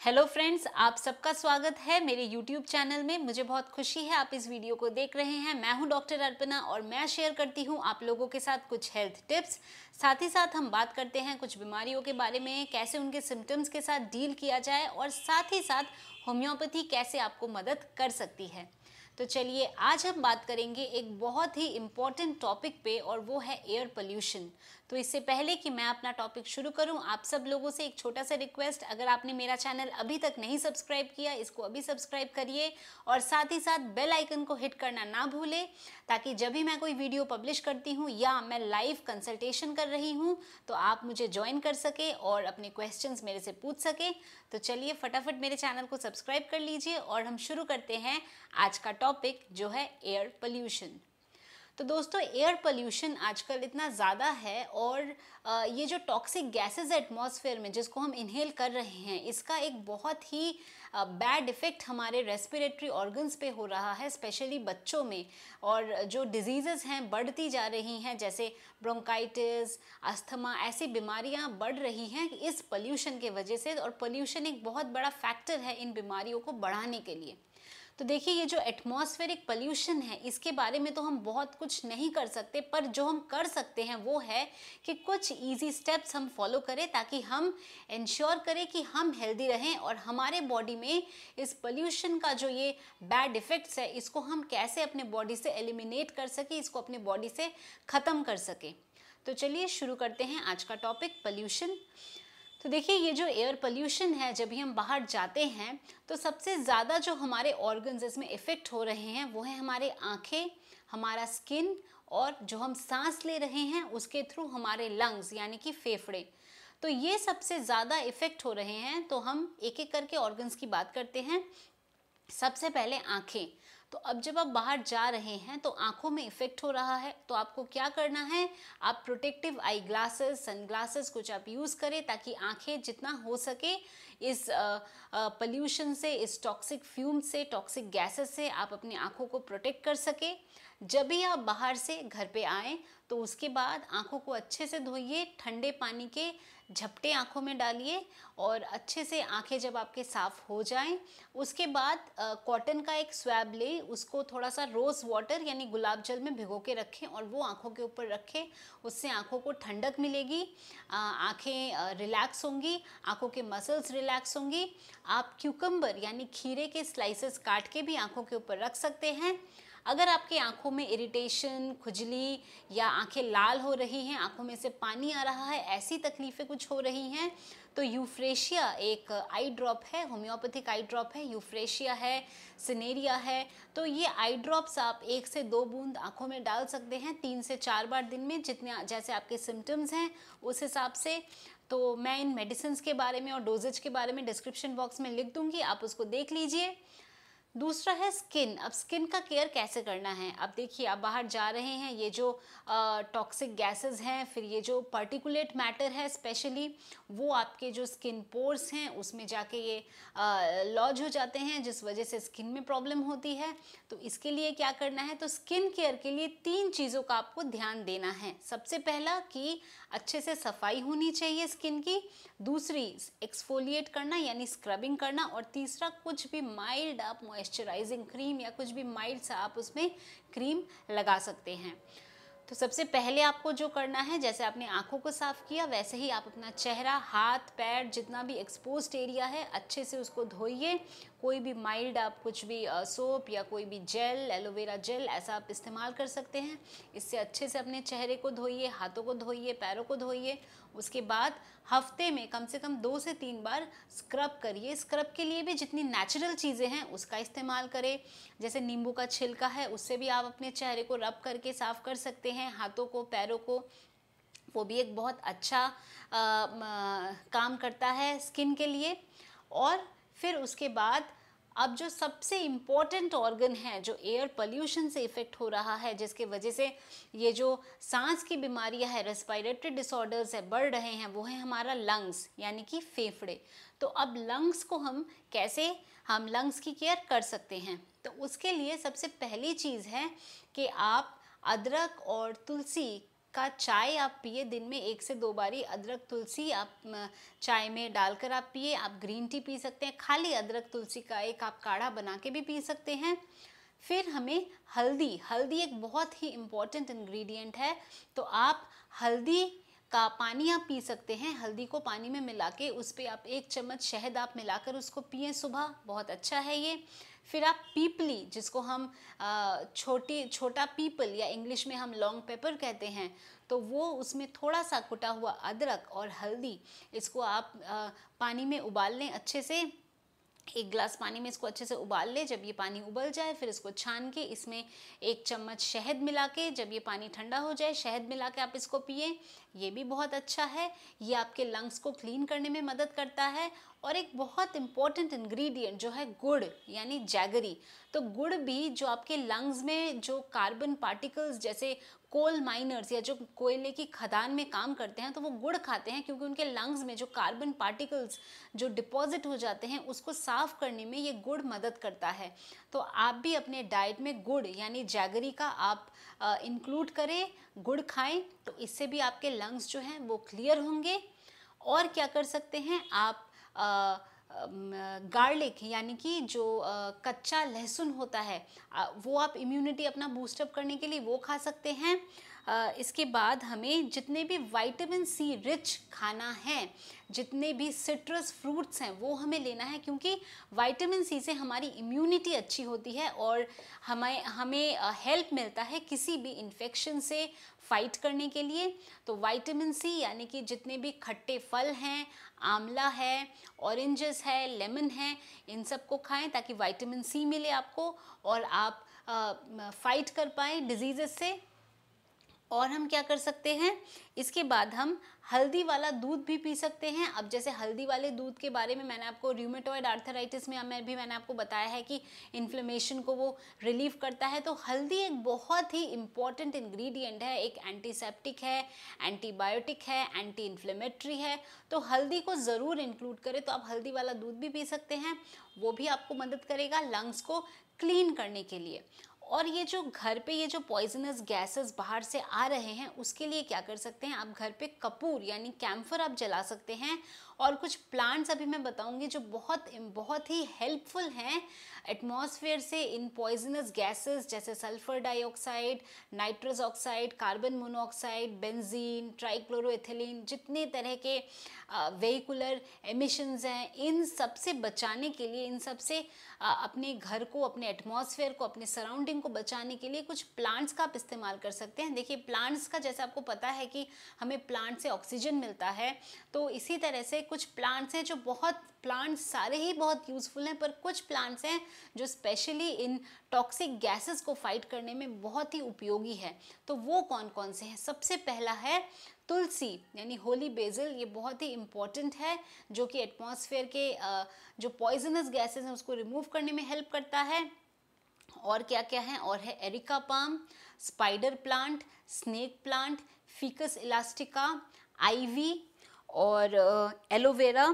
Hello friends, आप सबका स्वागत है मेरे YouTube चैनल में। मुझे बहुत खुशी है आप इस वीडियो को देख रहे हैं। मैं हूं डॉक्टर अर्पणा और मैं शेयर करती हूं आप लोगों के साथ कुछ हेल्थ टिप्स। साथ ही साथ हम बात करते हैं कुछ बीमारियों के बारे में, कैसे उनके सिम्टम्स के साथ डील किया जाए और साथ ही साथ होम्योपैथी कैसे आपको मदद कर सकती है। तो चलिए आज हम बात करेंगे एक बहुत ही इम्पॉर्टेंट टॉपिक पे और वो है एयर पोल्यूशन। तो इससे पहले कि मैं अपना टॉपिक शुरू करूं, आप सब लोगों से एक छोटा सा रिक्वेस्ट, अगर आपने मेरा चैनल अभी तक नहीं सब्सक्राइब किया इसको अभी सब्सक्राइब करिए और साथ ही साथ बेल आइकन को हिट करना ना भूलें, ताकि जब भी मैं कोई वीडियो पब्लिश करती हूँ या मैं लाइव कंसल्टेशन कर रही हूँ तो आप मुझे ज्वाइन कर सके और अपने क्वेश्चंस मेरे से पूछ सके। तो चलिए फटाफट मेरे चैनल को सब्सक्राइब कर लीजिए और हम शुरू करते हैं आज का टॉपिक जो है एयर पोल्यूशन। तो दोस्तों, एयर पोल्यूशन आजकल इतना ज़्यादा है और ये जो टॉक्सिक गैसेस एटमॉस्फेयर में जिसको हम इनहेल कर रहे हैं, इसका एक बहुत ही बैड इफ़ेक्ट हमारे रेस्पिरेटरी ऑर्गन्स पे हो रहा है, स्पेशली बच्चों में। और जो डिजीज़ेस हैं बढ़ती जा रही हैं, जैसे ब्रोंकाइटिस, अस्थमा, ऐसी बीमारियां बढ़ रही हैं इस पोल्यूशन के वजह से। और पोल्यूशन एक बहुत बड़ा फैक्टर है इन बीमारियों को बढ़ाने के लिए। तो देखिए, ये जो एटमॉस्फेरिक पोल्यूशन है इसके बारे में तो हम बहुत कुछ नहीं कर सकते, पर जो हम कर सकते हैं वो है कि कुछ इजी स्टेप्स हम फॉलो करें ताकि हम इंश्योर करें कि हम हेल्दी रहें और हमारे बॉडी में इस पोल्यूशन का जो ये बैड इफ़ेक्ट्स है इसको हम कैसे अपने बॉडी से एलिमिनेट कर सकें, इसको अपने बॉडी से ख़त्म कर सकें। तो चलिए शुरू करते हैं आज का टॉपिक, पोल्यूशन। तो देखिए, ये जो एयर पोल्यूशन है, जब भी हम बाहर जाते हैं तो सबसे ज़्यादा जो हमारे ऑर्गन्स इसमें इफ़ेक्ट हो रहे हैं वो है हमारे आँखें, हमारा स्किन और जो हम सांस ले रहे हैं उसके थ्रू हमारे लंग्स यानी कि फेफड़े। तो ये सबसे ज़्यादा इफ़ेक्ट हो रहे हैं। तो हम एक एक करके ऑर्गन्स की बात करते हैं। सबसे पहले आँखें। तो अब जब आप बाहर जा रहे हैं तो आँखों में इफ़ेक्ट हो रहा है, तो आपको क्या करना है, आप प्रोटेक्टिव आई ग्लासेस, सनग्लासेस कुछ आप यूज़ करें ताकि आँखें जितना हो सके इस पोल्यूशन से, इस टॉक्सिक फ्यूम से, टॉक्सिक गैसेस से आप अपनी आँखों को प्रोटेक्ट कर सके। जब भी आप बाहर से घर पे आएँ तो उसके बाद आँखों को अच्छे से धोइए, ठंडे पानी के झपटे आँखों में डालिए और अच्छे से आँखें जब आपके साफ़ हो जाएं उसके बाद कॉटन का एक स्वैब ले, उसको थोड़ा सा रोज़ वाटर यानी गुलाब जल में भिगो के रखें और वो आँखों के ऊपर रखें। उससे आँखों को ठंडक मिलेगी, आँखें रिलैक्स होंगी, आँखों के मसल्स रिलैक्स होंगी। आप क्यूकम्बर यानी खीरे के स्लाइसेस काट के भी आँखों के ऊपर रख सकते हैं। अगर आपकी आंखों में इरिटेशन, खुजली या आंखें लाल हो रही हैं, आंखों में से पानी आ रहा है, ऐसी तकलीफ़ें कुछ हो रही हैं, तो यूफ्रेशिया एक आई ड्रॉप है, होम्योपैथिक आई ड्रॉप है, यूफ्रेशिया है, सिनेरिया है। तो ये आई ड्रॉप्स आप 1 से 2 बूंद आंखों में डाल सकते हैं 3 से 4 बार दिन में, जितने जैसे आपके सिम्टम्स हैं उस हिसाब से। तो मैं इन मेडिसिन के बारे में और डोजेज के बारे में डिस्क्रिप्शन बॉक्स में लिख दूंगी, आप उसको देख लीजिए। दूसरा है स्किन। अब स्किन का केयर कैसे करना है। अब देखिए, आप बाहर जा रहे हैं, ये जो टॉक्सिक गैसेस हैं, फिर ये जो पार्टिकुलेट मैटर है स्पेशली, वो आपके जो स्किन पोर्स हैं उसमें जाके ये लॉज हो जाते हैं, जिस वजह से स्किन में प्रॉब्लम होती है। तो इसके लिए क्या करना है, तो स्किन केयर के लिए 3 चीज़ों का आपको ध्यान देना है। सबसे पहला कि अच्छे से सफाई होनी चाहिए स्किन की, दूसरी एक्सफोलिएट करना यानी स्क्रबिंग करना, और तीसरा कुछ भी माइल्ड आप मॉइस्चराइजिंग क्रीम या कुछ भी माइल्ड सा आप उसमें क्रीम लगा सकते हैं। तो सबसे पहले आपको जो करना है, जैसे आपने आंखों को साफ किया वैसे ही आप अपना चेहरा, हाथ, पैर, जितना भी एक्सपोज्ड एरिया है अच्छे से उसको धोइए। कोई भी माइल्ड आप कुछ भी सोप या कोई भी जेल, एलोवेरा जेल, ऐसा आप इस्तेमाल कर सकते हैं। इससे अच्छे से अपने चेहरे को धोइए, हाथों को धोइए, पैरों को धोइए। उसके बाद हफ्ते में कम से कम 2 से 3 बार स्क्रब करिए। स्क्रब के लिए भी जितनी नेचुरल चीज़ें हैं उसका इस्तेमाल करें, जैसे नींबू का छिलका है उससे भी आप अपने चेहरे को रब करके साफ़ कर सकते हैं, हाथों को, पैरों को। वो भी एक बहुत अच्छा काम करता है स्किन के लिए। और फिर उसके बाद अब जो सबसे इम्पोर्टेंट ऑर्गन है जो एयर पोल्यूशन से इफ़ेक्ट हो रहा है, जिसके वजह से ये जो सांस की बीमारियां है, रेस्पिरेटरी डिसऑर्डर्स है, बढ़ रहे हैं, वो है हमारा लंग्स यानी कि फेफड़े। तो अब लंग्स को हम लंग्स की केयर कर सकते हैं। तो उसके लिए सबसे पहली चीज़ है कि आप अदरक और तुलसी का चाय आप पिए, दिन में 1 से 2 बारी अदरक तुलसी आप चाय में डालकर आप पिए। आप ग्रीन टी पी सकते हैं, खाली अदरक तुलसी का एक आप काढ़ा बना के भी पी सकते हैं। फिर हमें हल्दी एक बहुत ही इम्पॉर्टेंट इंग्रेडिएंट है, तो आप हल्दी का पानी आप पी सकते हैं। हल्दी को पानी में मिला के उस पर आप 1 चम्मच शहद आप मिलाकर उसको पिए सुबह, बहुत अच्छा है ये। फिर आप पीपली, जिसको हम छोटा पीपल या इंग्लिश में हम लॉन्ग पेपर कहते हैं, तो वो उसमें थोड़ा सा कुटा हुआ अदरक और हल्दी, इसको आप पानी में उबाल लें अच्छे से। 1 गिलास पानी में इसको अच्छे से उबाल ले। जब ये पानी उबल जाए फिर इसको छान के इसमें 1 चम्मच शहद मिला के, जब ये पानी ठंडा हो जाए शहद मिला के आप इसको पिए, ये भी बहुत अच्छा है। ये आपके लंग्स को क्लीन करने में मदद करता है। और एक बहुत इंपॉर्टेंट इंग्रेडिएंट जो है गुड़ यानी जैगरी, तो गुड़ भी जो आपके लंग्स में जो कार्बन पार्टिकल्स, जैसे कोल माइनर्स या जो कोयले की खदान में काम करते हैं, तो वो गुड़ खाते हैं क्योंकि उनके लंग्स में जो कार्बन पार्टिकल्स जो डिपॉजिट हो जाते हैं उसको साफ करने में ये गुड़ मदद करता है। तो आप भी अपने डाइट में गुड़ यानी जैगरी का आप इंक्लूड करें, गुड़ खाएं, तो इससे भी आपके लंग्स जो हैं वो क्लियर होंगे। और क्या कर सकते हैं आप, गार्लिक यानी कि जो कच्चा लहसुन होता है, वो आप इम्यूनिटी अपना बूस्टअप करने के लिए वो खा सकते हैं। इसके बाद हमें जितने भी विटामिन सी रिच खाना है, जितने भी सिट्रस फ्रूट्स हैं वो हमें लेना है, क्योंकि विटामिन सी से हमारी इम्यूनिटी अच्छी होती है और हमें हेल्प मिलता है किसी भी इन्फेक्शन से फाइट करने के लिए। तो विटामिन सी यानी कि जितने भी खट्टे फल हैं, आंवला है, ऑरेंजेस है, लेमन है, इन सब को खाएं ताकि विटामिन सी मिले आपको और आप फाइट कर पाएँ डिजीज़ेस से। और हम क्या कर सकते हैं, इसके बाद हम हल्दी वाला दूध भी पी सकते हैं। अब जैसे हल्दी वाले दूध के बारे में मैंने आपको रूमेटॉइड आर्थराइटिस में मैंने आपको बताया है कि इन्फ्लेमेशन को वो रिलीव करता है। तो हल्दी एक बहुत ही इम्पॉर्टेंट इंग्रेडिएंट है, एक एंटीसेप्टिक है, एंटीबायोटिक है, एंटी इन्फ्लेमेटरी है। तो हल्दी को ज़रूर इंक्लूड करें। तो आप हल्दी वाला दूध भी पी सकते हैं, वो भी आपको मदद करेगा लंग्स को क्लीन करने के लिए। और ये जो घर पे ये जो पॉइजनस गैसेस बाहर से आ रहे हैं, उसके लिए क्या कर सकते हैं, आप घर पे कपूर यानी कैम्फर आप जला सकते हैं। और कुछ प्लांट्स अभी मैं बताऊंगी जो बहुत ही हेल्पफुल हैं एटमॉस्फेयर से इन पॉइजनस गैसेस, जैसे sulphur dioxide, nitrous oxide, carbon monoxide, benzene, trichloroethylene, जितने तरह के वेहिकुलर एमिशंस हैं, इन सब से बचाने के लिए, इन सब से अपने घर को, अपने एटमॉस्फेयर को, अपने सराउंडिंग को बचाने के लिए कुछ प्लांट्स का आप इस्तेमाल कर सकते हैं। देखिए प्लांट्स का, जैसे आपको पता है कि हमें प्लांट से ऑक्सीजन मिलता है, तो इसी तरह से कुछ प्लांट्स हैं जो प्लांट्स सारे ही बहुत यूज़फुल हैं, पर कुछ प्लांट्स हैं जो स्पेशली इन टॉक्सिक गैसेस को फाइट करने में बहुत ही उपयोगी है। तो वो कौन कौन से हैं? सबसे पहला है तुलसी यानी होली बेसिल। ये बहुत ही इम्पॉर्टेंट है, जो कि एटमॉस्फेयर के जो पॉइजनस गैसेस हैं उसको रिमूव करने में हेल्प करता है। और क्या क्या है? और है areca palm, spider plant, snake plant, ficus elastica, ivy और एलोवेरा,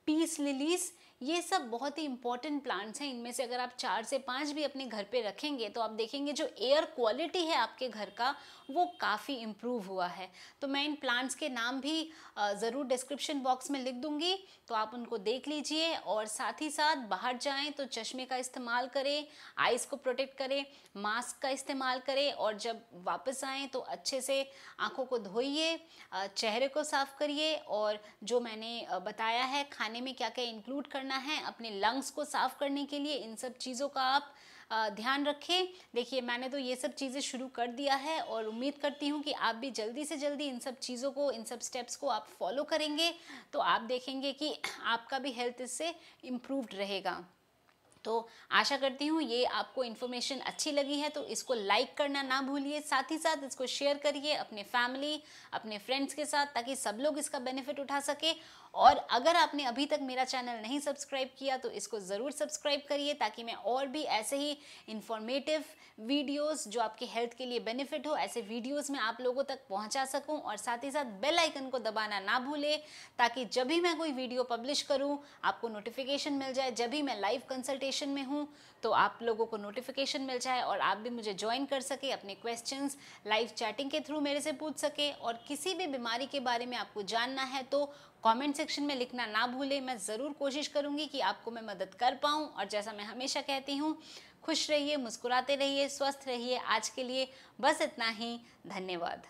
पीस लिलीज। ये सब बहुत ही इंपॉर्टेंट प्लांट्स हैं। इनमें से अगर आप 4 से 5 भी अपने घर पे रखेंगे तो आप देखेंगे जो एयर क्वालिटी है आपके घर का वो काफ़ी इम्प्रूव हुआ है। तो मैं इन प्लांट्स के नाम भी ज़रूर डिस्क्रिप्शन बॉक्स में लिख दूंगी, तो आप उनको देख लीजिए। और साथ ही साथ बाहर जाएं तो चश्मे का इस्तेमाल करें, आइज़ को प्रोटेक्ट करें, मास्क का इस्तेमाल करें, और जब वापस आएँ तो अच्छे से आँखों को धोइए, चेहरे को साफ करिए, और जो मैंने बताया है खाने में क्या क्या इंक्लूड करना है अपने लंग्स को साफ करने के लिए, इन सब चीज़ों का आप ध्यान रखें। देखिए मैंने तो ये सब चीज़ें शुरू कर दिया है और उम्मीद करती हूँ कि आप भी जल्दी से जल्दी इन सब चीज़ों को, इन सब स्टेप्स को आप फॉलो करेंगे, तो आप देखेंगे कि आपका भी हेल्थ इससे इम्प्रूव्ड रहेगा। तो आशा करती हूँ ये आपको इन्फॉर्मेशन अच्छी लगी है, तो इसको लाइक करना ना भूलिए, साथ ही साथ इसको शेयर करिए अपने फैमिली, अपने फ्रेंड्स के साथ, ताकि सब लोग इसका बेनिफिट उठा सके। और अगर आपने अभी तक मेरा चैनल नहीं सब्सक्राइब किया तो इसको ज़रूर सब्सक्राइब करिए, ताकि मैं और भी ऐसे ही इंफॉर्मेटिव वीडियोस जो आपके हेल्थ के लिए बेनिफिट हो, ऐसे वीडियोस मैं आप लोगों तक पहुंचा सकूं। और साथ ही साथ बेल आइकन को दबाना ना भूलें, ताकि जब भी मैं कोई वीडियो पब्लिश करूं आपको नोटिफिकेशन मिल जाए। जब भी मैं लाइव कंसल्टेशन में हूं तो आप लोगों को नोटिफिकेशन मिल जाए और आप भी मुझे ज्वाइन कर सके, अपने क्वेश्चंस लाइव चैटिंग के थ्रू मेरे से पूछ सके। और किसी भी बीमारी के बारे में आपको जानना है तो कमेंट सेक्शन में लिखना ना भूलें। मैं ज़रूर कोशिश करूंगी कि आपको मैं मदद कर पाऊं। और जैसा मैं हमेशा कहती हूं, खुश रहिए, मुस्कुराते रहिए, स्वस्थ रहिए। आज के लिए बस इतना ही। धन्यवाद।